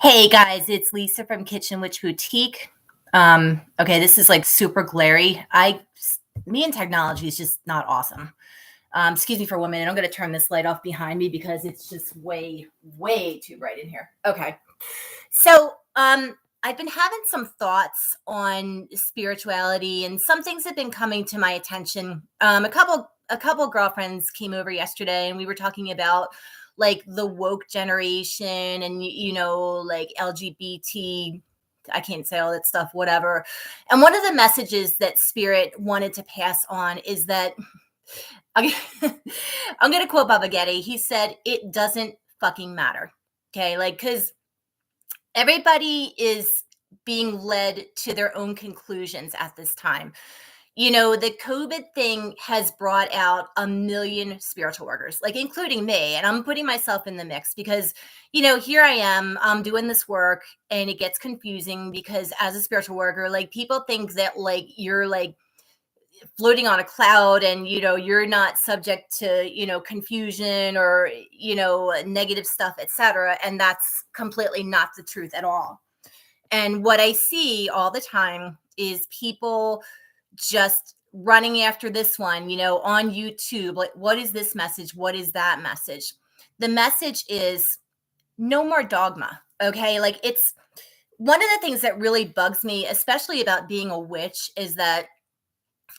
Hey guys, it's Lisa from Kitchen Witch Boutique. Okay, this is like super glary. Me and technology is just not awesome. Excuse me for 1 minute. I'm going to turn this light off behind me because it's just way too bright in here. Okay. So, I've been having some thoughts on spirituality, and some things have been coming to my attention. A couple girlfriends came over yesterday, and we were talking about like the woke generation and like LGBT. I can't say all that stuff, whatever. And one of the messages that Spirit wanted to pass on is that I'm I'm going to quote Baba Getty. He said, "It doesn't fucking matter." Okay, like because everybody is being led to their own conclusions at this time. The COVID thing has brought out a million spiritual workers, like including me. And I'm putting myself in the mix because, here I am, I'm doing this work and it gets confusing because as a spiritual worker, like people think that like you're like floating on a cloud and, you're not subject to, confusion or, negative stuff, etc. And that's completely not the truth at all. And what I see all the time is people just running after this one, on YouTube. Like, what is this message? What is that message? The message is no more dogma. Okay. Like, it's one of the things that really bugs me, especially about being a witch, is that,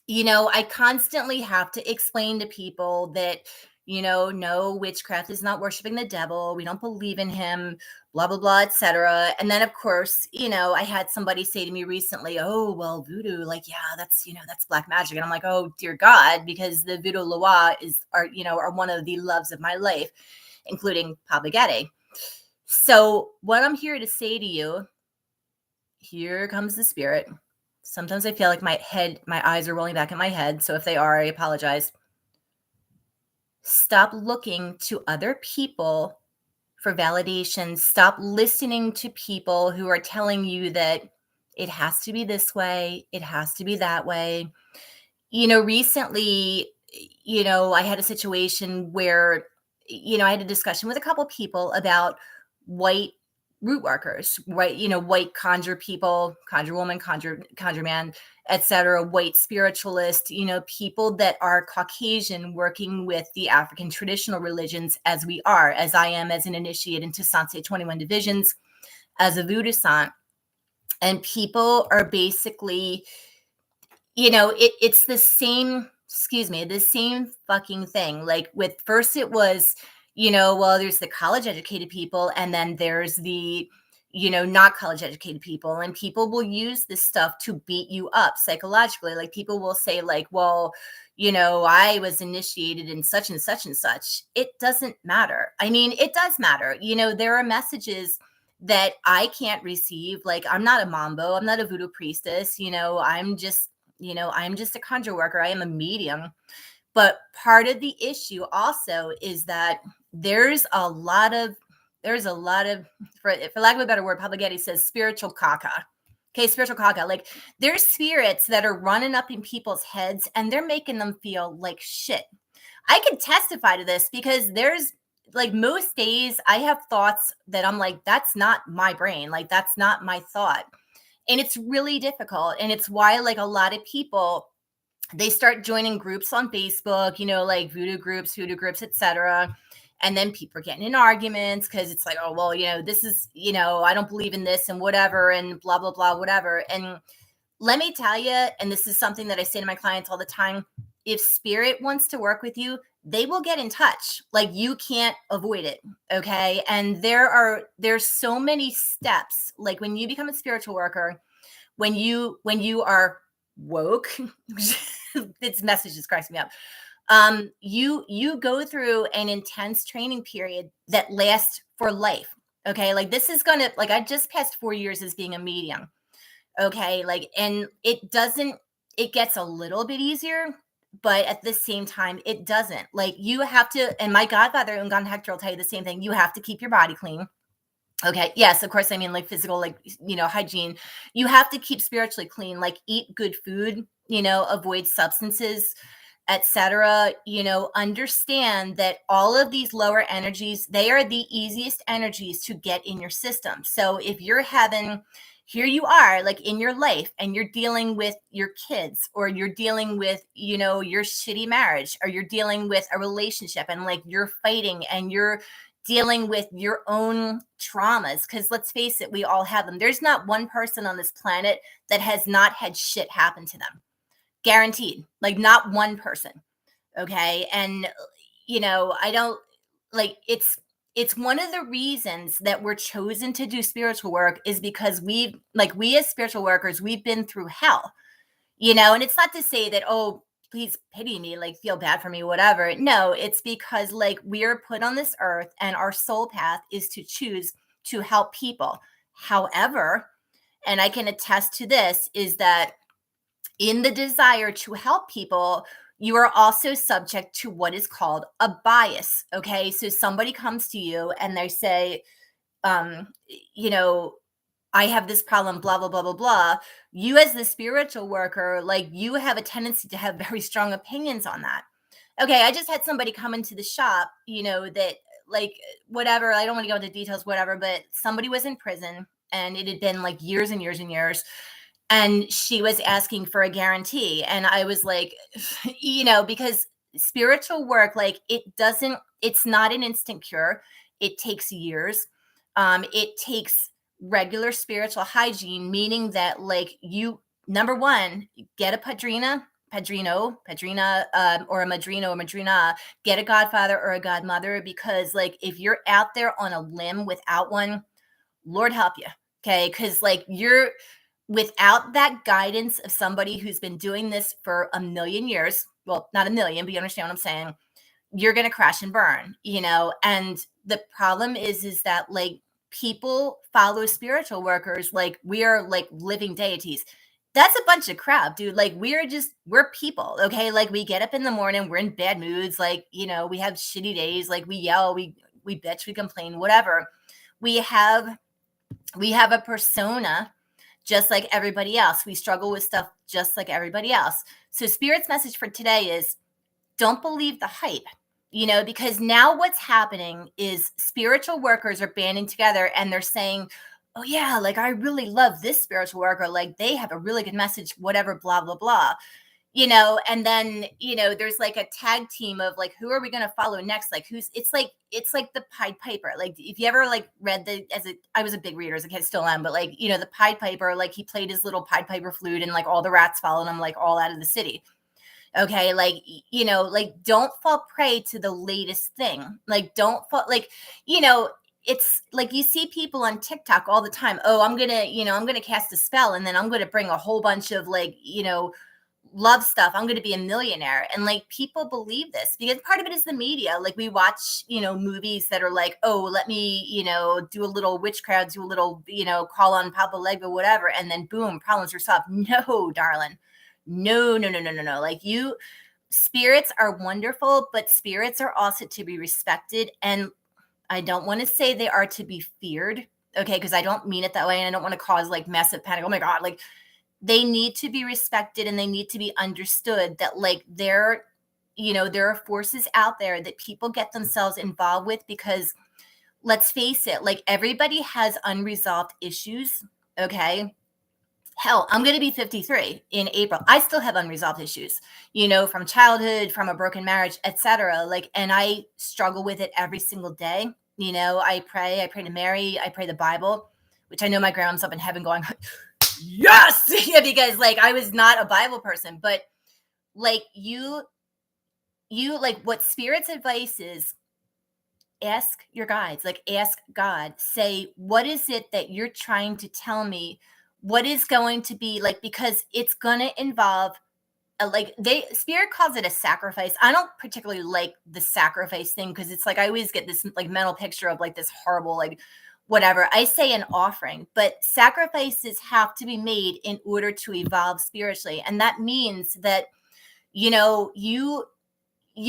I constantly have to explain to people that, no, witchcraft is not worshiping the devil. We don't believe in him, blah, blah, blah, etc. And then, of course, I had somebody say to me recently, oh, well, voodoo, like, yeah, that's black magic. And I'm like, oh, dear God, because the voodoo loa are one of the loves of my life, including Papa Getty. So what I'm here to say to you, here comes the spirit. Sometimes I feel like my eyes are rolling back in my head. So if they are, I apologize. Stop looking to other people for validation. Stop listening to people who are telling you that it has to be this way, it has to be that way. Recently, I had a situation where, I had a discussion with a couple people about white root workers, white, white conjure people, conjure woman, conjure man, etc., white spiritualist, people that are Caucasian working with the African traditional religions as I am as an initiate into Sanse 21 divisions, as a voodoo sant. And people are basically, it's the same, the same fucking thing. Like with first it was, well, there's the college educated people and then there's the, not college educated people, and people will use this stuff to beat you up psychologically. Like people will say like, well, I was initiated in such and such and such. It doesn't matter. I mean, it does matter. There are messages that I can't receive. Like I'm not a mambo, I'm not a voodoo priestess, I'm just a conjure worker. I am a medium. But part of the issue also is that there's a lot of, for lack of a better word, Papa Getty says spiritual caca. Okay, spiritual caca. Like there's spirits that are running up in people's heads and they're making them feel like shit. I can testify to this because there's like most days I have thoughts that I'm like, that's not my brain. Like that's not my thought. And it's really difficult. And it's why like a lot of people, they start joining groups on Facebook, like voodoo groups, etc. And then people are getting in arguments because it's like, oh, well, this is, I don't believe in this and whatever and blah, blah, blah, whatever. And let me tell you, and this is something that I say to my clients all the time, if spirit wants to work with you, they will get in touch. Like you can't avoid it. Okay. And there's so many steps. Like when you become a spiritual worker, when you are woke, this message just cracks me up. You go through an intense training period that lasts for life. Okay. Like this is gonna, like I just passed 4 years as being a medium. Okay. Like, and it gets a little bit easier, but at the same time, it doesn't. Like you have to, and my godfather, Ungan Hector, will tell you the same thing. You have to keep your body clean. Okay. Yes, of course. I mean, like physical, like, hygiene. You have to keep spiritually clean, like eat good food, avoid substances. etc., understand that all of these lower energies, they are the easiest energies to get in your system. So if you're having, here you are, like in your life, and you're dealing with your kids, or you're dealing with, your shitty marriage, or you're dealing with a relationship, and like you're fighting, and you're dealing with your own traumas, because let's face it, we all have them. There's not one person on this planet that has not had shit happen to them. Guaranteed. Like, not one person. Okay. And, I don't like, it's one of the reasons that we're chosen to do spiritual work, is because we as spiritual workers, we've been through hell, and it's not to say that, oh, please pity me, like feel bad for me, whatever. No, it's because like we're put on this earth, and our soul path is to choose to help people. However, and I can attest to this, is that in the desire to help people, you are also subject to what is called a bias. Okay. So somebody comes to you and they say, um, you know, I have this problem, blah, blah, blah, blah, blah. You, as the spiritual worker, like you have a tendency to have very strong opinions on that. Okay. I just had somebody come into the shop, that like, whatever, I don't want to go into details, whatever, but somebody was in prison, and it had been like years and years and years, and she was asking for a guarantee, and I was like, because spiritual work, like, it's not an instant cure. It takes years. It takes regular spiritual hygiene, meaning that, like, you, number one, get a padrina, or a madrina or madrina. Get a godfather or a godmother, because like if you're out there on a limb without one, Lord help you. Okay. Because like you're without that guidance of somebody who's been doing this for a million years, well, not a million, but you understand what I'm saying, you're going to crash and burn, and the problem is that like people follow spiritual workers like we are like living deities. That's a bunch of crap, dude. Like we're people. Okay. Like we get up in the morning, we're in bad moods, like, we have shitty days, like we yell, we bitch, we complain, whatever. We have a persona just like everybody else. We struggle with stuff just like everybody else. So Spirit's message for today is, don't believe the hype, because now what's happening is spiritual workers are banding together, and they're saying, oh yeah, like I really love this spiritual worker, like they have a really good message, whatever, blah blah blah, and then there's like a tag team of like, who are we going to follow next, like who's, it's like the Pied Piper. Like if you ever like read I was a big reader as a kid, still am, but like the Pied Piper, like he played his little Pied Piper flute, and like all the rats followed him like all out of the city. Okay. Like, like don't fall prey to the latest thing. Like don't fall, like, it's like you see people on TikTok all the time. Oh, I'm gonna cast a spell, and then I'm gonna bring a whole bunch of like, love stuff. I'm going to be a millionaire. And like people believe this because part of it is the media. Like we watch, movies that are like, oh, let me, do a little witchcraft, do a little, call on Papa Legba, whatever. And then boom, problems are solved. No, darling. No, no, no, no, no, no. Like spirits are wonderful, but spirits are also to be respected. And I don't want to say they are to be feared. Okay. Cause I don't mean it that way. And I don't want to cause like massive panic. Oh my God. Like, they need to be respected, and they need to be understood that like there are forces out there that people get themselves involved with, because let's face it, like everybody has unresolved issues. Okay. Hell, I'm going to be 53 in April. I still have unresolved issues, from childhood, from a broken marriage, etc. Like, and I struggle with it every single day. I pray to Mary, I pray the Bible, which I know my grandma's up in heaven going, yes, yeah, because like I was not a Bible person, but like you like what Spirit's advice is, ask your guides, like ask God, say, what is it that you're trying to tell me? What is going to be like, because it's going to involve like Spirit calls it a sacrifice. I don't particularly like the sacrifice thing, because it's like I always get this like mental picture of like this horrible like whatever. I say an offering, but sacrifices have to be made in order to evolve spiritually. And that means that, you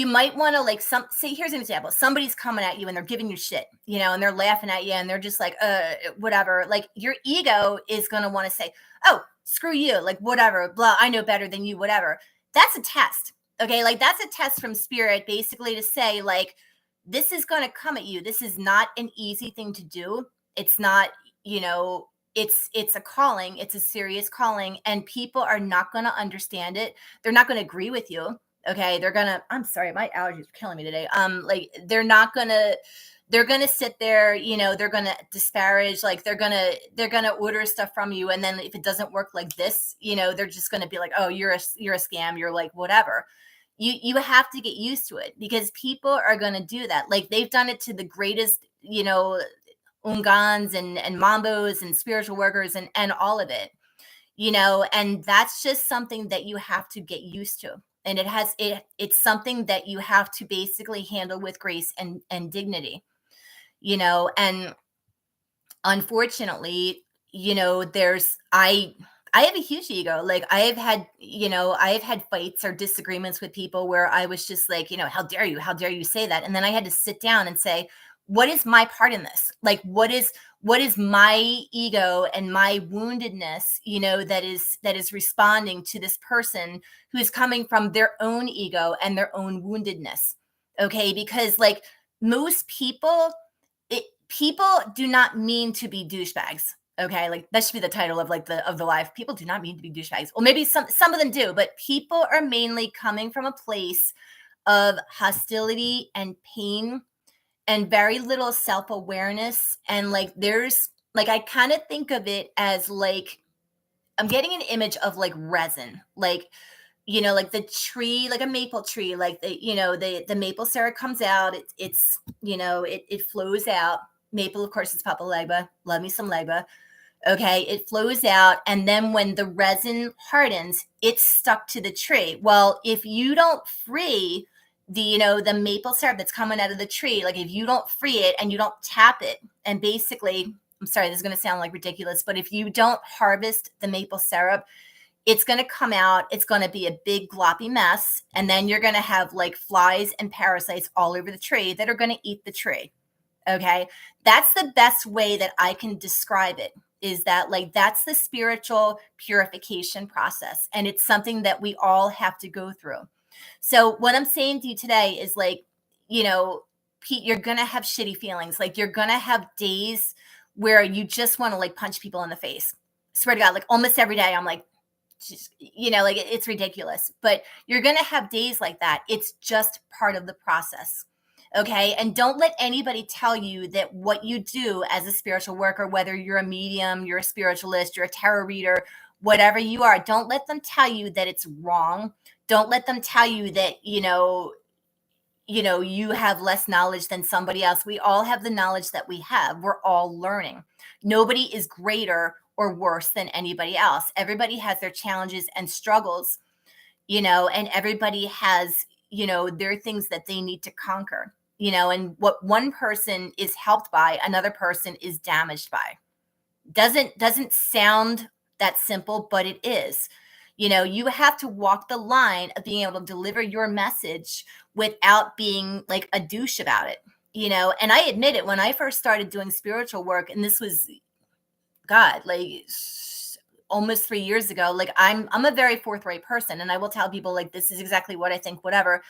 might want to like say, here's an example. Somebody's coming at you and they're giving you shit, and they're laughing at you and they're just like, whatever. Like your ego is going to want to say, oh, screw you. Like whatever, blah, I know better than you, whatever. That's a test. Okay, like that's a test from spirit basically to say like this is going to come at you. This is not an easy thing to do. It's not, you know, it's a calling, it's a serious calling, and people are not going to understand it. They're not going to agree with you. Okay, they're going to, I'm sorry, my allergies are killing me today. Like they're going to sit there, you know, they're going to disparage, like they're going to order stuff from you, and then if it doesn't work like this, you know, they're just going to be like, "Oh, you're a scam, you're like whatever." You have to get used to it because people are going to do that. Like they've done it to the greatest, you know, ungans and mambos and spiritual workers and all of it, you know, and that's just something that you have to get used to. And it's something that you have to basically handle with grace and dignity, you know. And unfortunately, you know, I have a huge ego. Like I have had, you know, I have had fights or disagreements with people where I was just like, you know, how dare you? How dare you say that? And then I had to sit down and say, what is my part in this? Like what is my ego and my woundedness, you know, that is responding to this person who is coming from their own ego and their own woundedness. Okay? Because like most people do not mean to be douchebags. Okay, like that should be the title of like the live. People do not mean to be douchebags. Well, maybe some of them do, but people are mainly coming from a place of hostility and pain and very little self-awareness. And like there's like I kind of think of it as like I'm getting an image of like resin. Like, you know, like the tree, like a maple tree, like you know, the maple syrup comes out, it's you know, it flows out. Maple, of course, is Papa Legba. Love me some Legba. Okay, it flows out, and then when the resin hardens, it's stuck to the tree. Well, if you don't free the, you know, the maple syrup that's coming out of the tree, like if you don't free it and you don't tap it, and basically, I'm sorry, this is going to sound like ridiculous, but if you don't harvest the maple syrup, it's going to come out, it's going to be a big gloppy mess, and then you're going to have like flies and parasites all over the tree that are going to eat the tree. Okay, that's the best way that I can describe it, is that like that's the spiritual purification process, and it's something that we all have to go through. So what I'm saying to you today is like, you know, Pete, you're going to have shitty feelings. Like you're going to have days where you just want to like punch people in the face. Swear to God, like almost every day I'm like, just, you know, like it's ridiculous, but you're going to have days like that. It's just part of the process. Okay. And don't let anybody tell you that what you do as a spiritual worker, whether you're a medium, you're a spiritualist, you're a tarot reader, whatever you are, don't let them tell you that it's wrong. Don't let them tell you that, you have less knowledge than somebody else. We all have the knowledge that we have. We're all learning. Nobody is greater or worse than anybody else. Everybody has their challenges and struggles, and everybody has, their things that they need to conquer, and what one person is helped by, another person is damaged by. Doesn't sound that simple, but it is. You have to walk the line of being able to deliver your message without being like a douche about it. And I admit it, when I first started doing spiritual work, and this was, God, like almost 3 years ago, like I'm a very forthright person, and I will tell people like this is exactly what I think, whatever.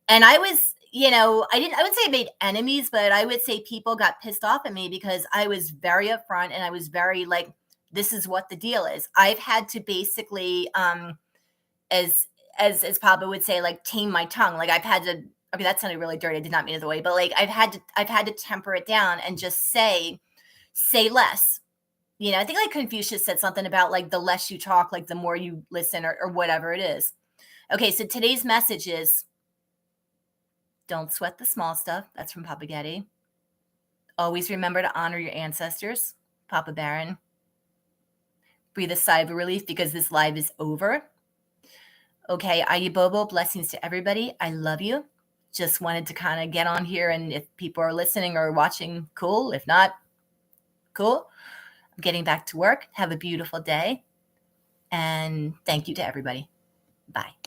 And I was, I wouldn't say I made enemies, but I would say people got pissed off at me because I was very upfront and I was very like, this is what the deal is. I've had to basically, as Papa would say, like tame my tongue. Like I've had to. Okay, that sounded really dirty. I did not mean it the way, but like I've had to temper it down and just say less. I think like Confucius said something about like the less you talk, like the more you listen, or whatever it is. Okay, so today's message is, don't sweat the small stuff. That's from Papa Getty. Always remember to honor your ancestors, Papa Baron. Breathe a sigh of relief because this live is over. Okay, Ayibobo, blessings to everybody. I love you. Just wanted to kind of get on here, and if people are listening or watching, cool. If not, cool. I'm getting back to work. Have a beautiful day. And thank you to everybody. Bye.